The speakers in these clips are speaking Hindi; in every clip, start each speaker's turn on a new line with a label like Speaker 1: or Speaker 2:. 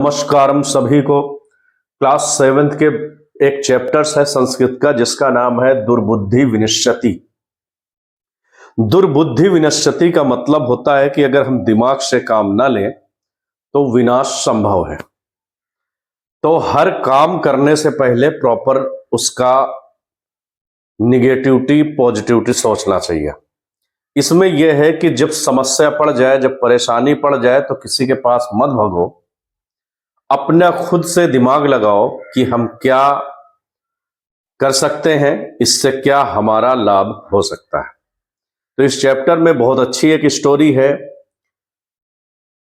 Speaker 1: नमस्कारम सभी को। क्लास 7th के एक चैप्टर्स है संस्कृत का जिसका नाम है दुर्बुद्धि विनश्यति। दुर्बुद्धि विनश्यति का मतलब होता है कि अगर हम दिमाग से काम ना लें तो विनाश संभव है। तो हर काम करने से पहले प्रॉपर उसका निगेटिविटी पॉजिटिविटी सोचना चाहिए। इसमें यह है कि जब समस्या पड़ जाए, जब परेशानी पड़ जाए तो किसी के पास मत भागो, अपना खुद से दिमाग लगाओ कि हम क्या कर सकते हैं, इससे क्या हमारा लाभ हो सकता है। तो इस चैप्टर में बहुत अच्छी एक स्टोरी है।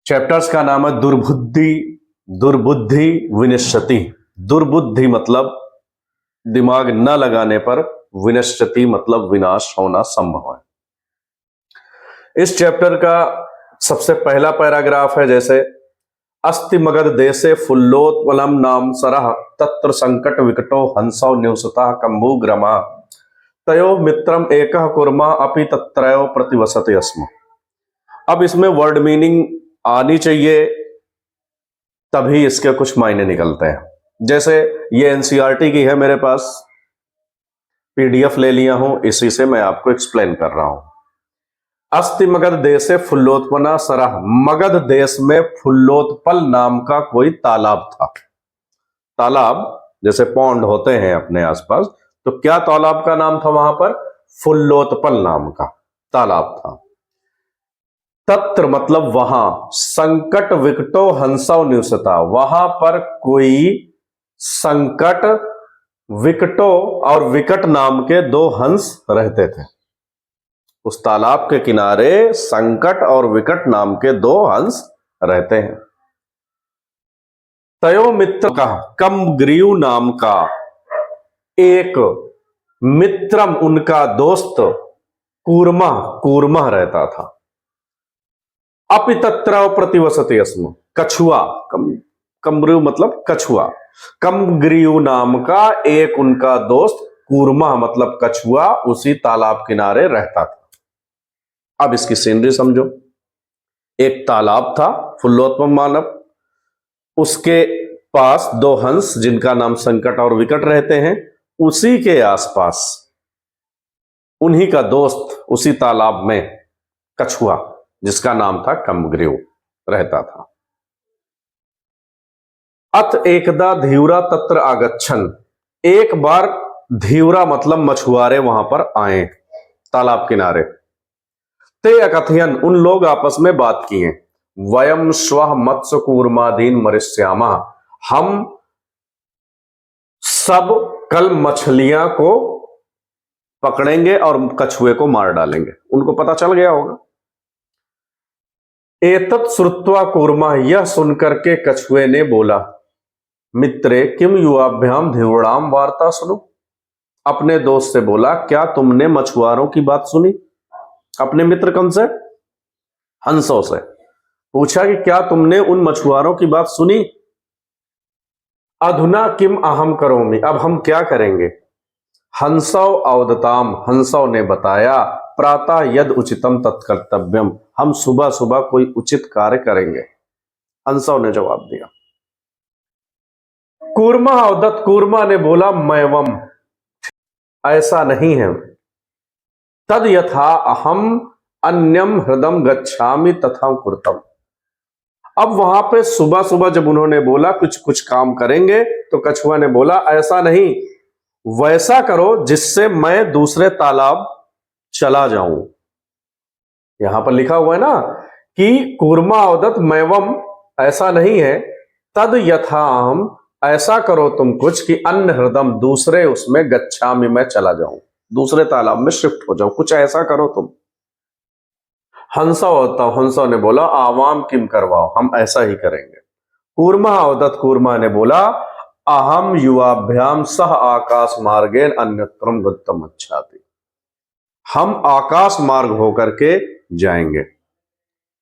Speaker 1: चैप्टर्स का नाम है दुर्बुद्धि विनश्यति। दुर्बुद्धि मतलब दिमाग न लगाने पर, विनश्यति मतलब विनाश होना संभव है। इस चैप्टर का सबसे पहला पैराग्राफ है जैसे अस्ति मगध देशे फुल्लोत्पलम नाम सरह तत्र संकट विकटो हंसो न्यूसतः कंबुग्रमा तयो मित्रम एकः कुर्मा अपि तत्रयो प्रतिवसते स्म। अब इसमें वर्ड मीनिंग आनी चाहिए, तभी इसके कुछ मायने निकलते हैं। जैसे ये एनसीईआरटी की है, मेरे पास पीडीएफ ले लिया हूं, इसी से मैं आपको एक्सप्लेन कर रहा हूं। अस्ति मगध देशे फुल्लोत्पन्ना सरह। मगध देश में फुल्लोत्पल नाम का कोई तालाब था। तालाब जैसे पौंड होते हैं अपने आसपास, तो क्या तालाब का नाम था वहां पर? फुल्लोत्पल नाम का तालाब था। तत्र मतलब वहां, संकट विकटो हंसो न्यूसता, वहां पर कोई संकट, विकटो और विकट नाम के दो हंस रहते थे। उस तालाब के किनारे संकट और विकट नाम के दो हंस रहते हैं। तयो मित्र का कमग्रीव नाम का एक मित्रम, उनका दोस्त कूर्मा रहता था। अपि तत्र प्रतिवसते स्म। कछुआ, कमग्रीव मतलब कछुआ। कमग्रीव नाम का एक उनका दोस्त कूर्मा मतलब कछुआ उसी तालाब किनारे रहता था। अब इसकी सीनरी समझो। एक तालाब था फुल्लोत्पम मानव, उसके पास दो हंस जिनका नाम संकट और विकट रहते हैं, उसी के आसपास उन्हीं का दोस्त उसी तालाब में कछुआ जिसका नाम था कमग्रीव रहता था। अत एकदा धीवरा तत्र आगच्छन। एक बार धीवरा मतलब मछुआरे वहां पर आए तालाब किनारे। ते अकथयन, उन लोग आपस में बात किए। वयम स्वः मत्स्य कूर्मादीन मरिष्यामा, हम सब कल मछलियां को पकड़ेंगे और कछुए को मार डालेंगे। उनको पता चल गया होगा। एतत् श्रुत्वा कूर्मा, यह सुनकर के कछुए ने बोला, मित्रे किम युवाभ्याम धीवराम वार्ता सुनो। अपने दोस्त से बोला, क्या तुमने मछुआरों की बात सुनी? अपने मित्र कौन से? हंसों से पूछा कि क्या तुमने उन मछुआरों की बात सुनी? अधुना किम अहम करोमि, अब हम क्या करेंगे? हंसौ अवदताम, हंसों ने बताया, प्रातः यद उचितम तत्कर्तव्यम, हम सुबह सुबह कोई उचित कार्य करेंगे। हंसों ने जवाब दिया। कूर्मा अवदत, कूर्मा ने बोला, मैवम, ऐसा नहीं है। तद यथा अहम अन्यम हृदम गच्छामि तथा कुर्तम। अब वहां पे सुबह सुबह जब उन्होंने बोला कुछ कुछ काम करेंगे, तो कछुआ ने बोला, ऐसा नहीं, वैसा करो जिससे मैं दूसरे तालाब चला जाऊं। यहां पर लिखा हुआ है ना कि कूर्मा अवदत मैवम, ऐसा नहीं है, तद यथा हम, ऐसा करो तुम कुछ कि अन्य हृदम, दूसरे उसमें गच्छामि, मैं चला जाऊं, दूसरे तालाब में शिफ्ट हो जाऊं, कुछ ऐसा करो तुम। हंसा होता, हंसा ने बोला, आवाम किम करवाओ, हम ऐसा ही करेंगे। कूर्मा अवदत, कूर्मा ने बोला, अहम युवाभ्याम सह आकाश मार्गेन अन्यत्रम गतम अच्छाति, हम आकाश मार्ग होकर के जाएंगे।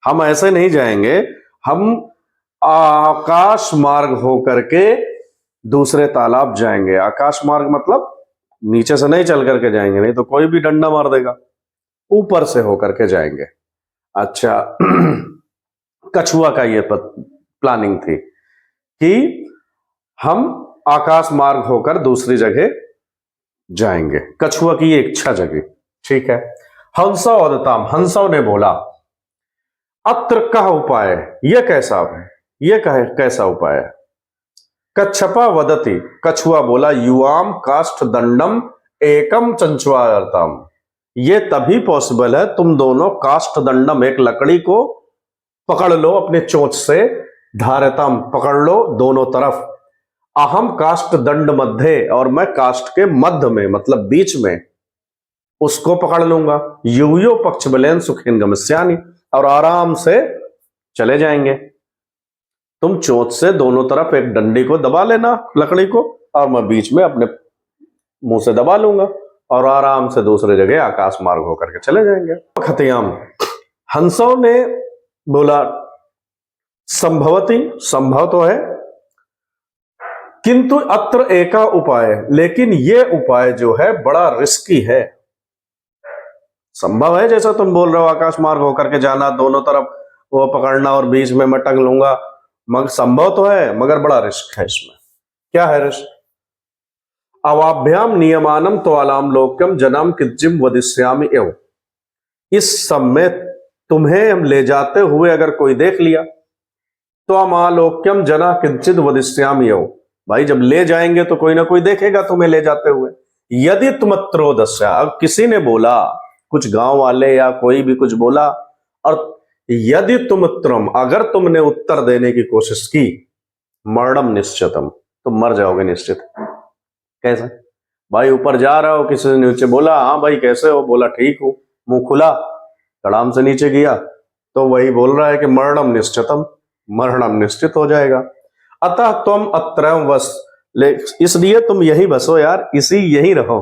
Speaker 1: हम ऐसे नहीं जाएंगे, हम आकाश मार्ग होकर के दूसरे तालाब जाएंगे। आकाश मार्ग मतलब नीचे से नहीं चल करके जाएंगे, नहीं तो कोई भी डंडा मार देगा, ऊपर से होकर के जाएंगे। अच्छा कछुआ का ये प्लानिंग थी कि हम आकाश मार्ग होकर दूसरी जगह जाएंगे। कछुआ की ये इच्छा जगी। ठीक है। हंसो वदताम, हंसों ने बोला, अत्र कह उपाय, ये कैसा है, ये कैसा उपाय है। कच्छपा वदति, कछुआ बोला, युवाम काष्ठ दंडम एकम चंचुआरतम, ये तभी पॉसिबल है, तुम दोनों काष्ठ दंडम, एक लकड़ी को पकड़ लो अपने चोंच से, धारतम पकड़ लो दोनों तरफ, अहम काष्ठ दंड मध्य, और मैं काष्ठ के मध्य में मतलब बीच में उसको पकड़ लूंगा। युयो पक्ष बलेन सुखिन गमस्यानि, और आराम से चले जाएंगे। तुम चोंच से दोनों तरफ एक डंडी को दबा लेना लकड़ी को, और मैं बीच में अपने मुंह से दबा लूंगा, और आराम से दूसरे जगह आकाश मार्ग होकर के चले जाएंगे। खतियाम, हंसों ने बोला, संभवती, संभव तो है, किंतु अत्र एका उपाय, लेकिन ये उपाय जो है बड़ा रिस्की है। संभव है जैसा तुम बोल रहे हो आकाश मार्ग होकर के जाना, दोनों तरफ वो पकड़ना और बीच में मैं टंग लूंगा, मगर संभव तो है, मगर बड़ा रिस्क है इसमें। क्या है रिस्क? अवाभ्याम नियमानम तो आलाम लोक्यम जनाम किज्जिम वदिष्यामि एव, इस समय तुम्हें हम ले जाते हुए अगर कोई देख लिया तो अमालोक्यम जना किंचित वदिष्यामि एव, भाई जब ले जाएंगे तो कोई ना कोई देखेगा तुम्हें ले जाते हुए। यदि तुमत्रोदस्या, अब किसी ने बोला, कुछ गांव वाले या कोई भी कुछ बोला, और यदि तुमत्रम, अगर तुमने उत्तर देने की कोशिश की, मरणम निश्चितम, तुम मर जाओगे निश्चित। कैसे? भाई ऊपर जा रहा हो, किसी ने नीचे बोला, हाँ भाई कैसे हो, बोला ठीक हूं, मुंह खुला, कड़ाम से नीचे गया, तो वही बोल रहा है कि मरणम निश्चितम, मरणम निश्चित हो जाएगा। अतः तुम अत्रम वस, इसलिए तुम यही बसो यार, यही रहो,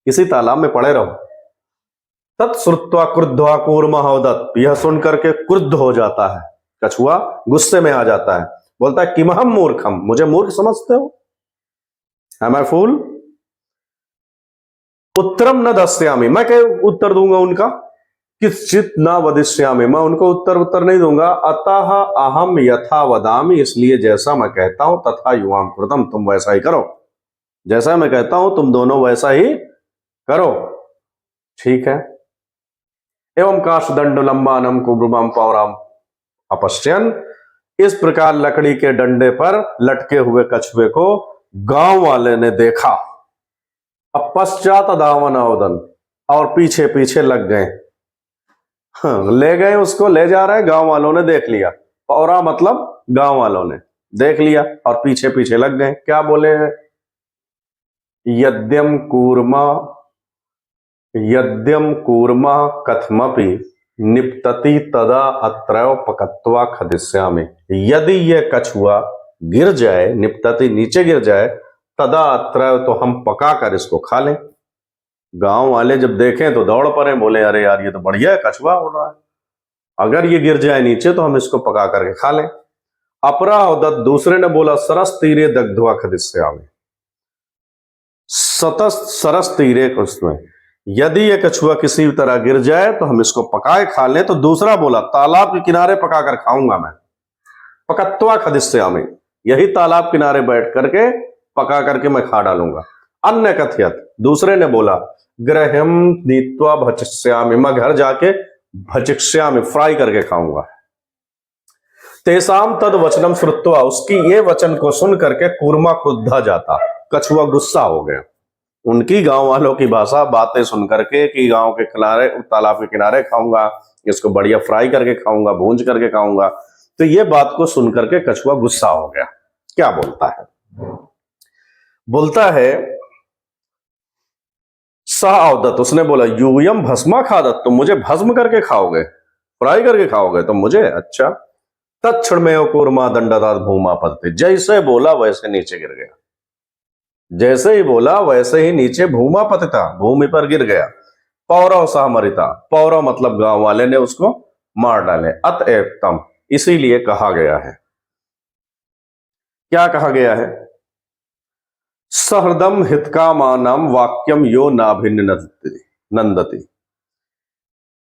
Speaker 1: इसी तालाब में पड़े रहो। तत्श्रुत्वा क्रुद्धवा कूर्महोदत, यह सुनकर के क्रुद्ध हो जाता है कछुआ, गुस्से में आ जाता है, बोलता है किमहम मूर्खम, मुझे मूर्ख समझते हो, एम आई फूल, उत्तरम न दस्यामि, मैं क्या उत्तर दूंगा उनका, किसचित न वदिष्यामि, मैं उनको उत्तर नहीं दूंगा। अतः अहम यथा वदामि, इसलिए जैसा मैं कहता हूं, तथा युवाम कृतम, तुम वैसा ही करो, जैसा मैं कहता हूं तुम दोनों वैसा ही करो। ठीक है। एवं काष्ठदंड लंबानम कुब्रमम पौराम अपश्यन, इस प्रकार लकड़ी के डंडे पर लटके हुए कछुए को गांव वाले ने देखा। अब पश्चात दावन अवदन, और पीछे पीछे लग गए। ले गए उसको, ले जा रहे, गांव वालों ने देख लिया, पौरा मतलब गांव वालों ने देख लिया और पीछे पीछे लग गए। क्या बोले हैं? यद्यम कूर्मा कथमपि निपतति तदा अत्रैव पकत्वा खदिष्यामि, यदि यह कछुआ गिर जाए, निपतति नीचे गिर जाए, तदा अत्रैव तो हम पका कर इसको खा लें। गांव वाले जब देखें तो दौड़ पड़े, बोले अरे यार ये तो बढ़िया है, कछुआ उड़ रहा है, अगर ये गिर जाए नीचे तो हम इसको पका करके खा लें। अपराहोदत, दूसरे ने बोला, सरस तीरे दग्ध्वा खदिष्यामि, सतस सरस तीरे, उसमें यदि ये कछुआ किसी तरह गिर जाए तो हम इसको पकाए खा लें। तो दूसरा बोला, तालाब के किनारे पकाकर खाऊंगा मैं, पकत्वा खदिष्यामि, यही तालाब किनारे बैठ करके पका करके मैं खा डालूंगा। अन्य कथयत, दूसरे ने बोला, गृहम नीत्वा भचिष्यामि, मैं घर जाके भचिष्यामि, फ्राई करके खाऊंगा। तेसाम तद वचनम श्रुत्वा, उसकी ये वचन को सुन करके कूर्मा क्रुद्धा जाता, कछुआ गुस्सा हो गया। उनकी गांव वालों की भाषा, बातें सुन करके कि गांव के किनारे, तालाब के किनारे खाऊंगा, इसको बढ़िया फ्राई करके खाऊंगा, भूंज करके खाऊंगा, तो ये बात को सुन करके कछुआ गुस्सा हो गया। क्या बोलता है? बोलता है सावदत, उसने बोला, यूयम भस्मा खादत, तुम मुझे भस्म करके खाओगे, फ्राई करके खाओगे तुम मुझे, अच्छा। तत्क्षण में कूर्मा दंडदात भूमा पतते, जैसे बोला वैसे नीचे गिर गया, जैसे ही बोला वैसे ही नीचे भूमा पतिता, भूमि पर गिर गया। पौरव सहमरिता, पौरव मतलब गांव वाले ने उसको मार डाले। अतएव, इसीलिए कहा गया है, क्या कहा गया है? सहृदम हितकामानम वाक्यम यो नाभिनंदति,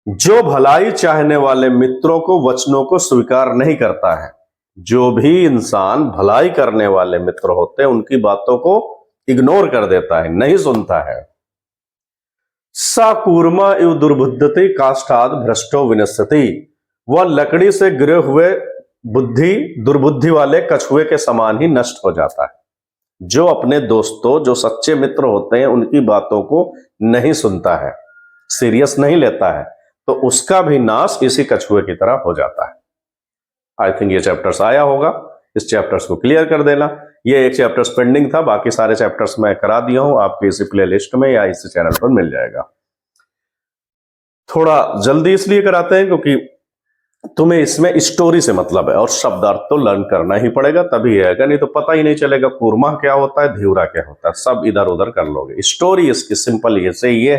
Speaker 1: जो भलाई चाहने वाले मित्रों को, वचनों को स्वीकार नहीं करता है, जो भी इंसान भलाई करने वाले मित्र होते हैं उनकी बातों को इग्नोर कर देता है, नहीं सुनता है। सा कूर्मा इव दुर्बुद्धति काष्ठाद भ्रष्टो विनश्यति, वह लकड़ी से गिरे हुए दुर्बुद्धि वाले कछुए के समान ही नष्ट हो जाता है। जो अपने दोस्तों, जो सच्चे मित्र होते हैं, उनकी बातों को नहीं सुनता है, सीरियस नहीं लेता है, तो उसका भी नाश इसी कछुए की तरह हो जाता है। आई थिंक ये चैप्टर्स आया होगा, इस चैप्टर्स को क्लियर कर देना। ये एक चैप्टर्स पेंडिंग था, बाकी सारे चैप्टर्स मैं करा दिया हूं, आपके इसी प्ले लिस्ट में या इसी चैनल पर मिल जाएगा। थोड़ा जल्दी इसलिए कराते हैं क्योंकि तुम्हें इसमें स्टोरी से मतलब है और शब्दार्थ तो लर्न करना ही पड़ेगा, तभी आएगा, नहीं तो पता ही नहीं चलेगा कूर्मा क्या होता है, ध्यूरा क्या होता है, सब इधर उधर कर लोगे। स्टोरी इसकी सिंपल ये से ये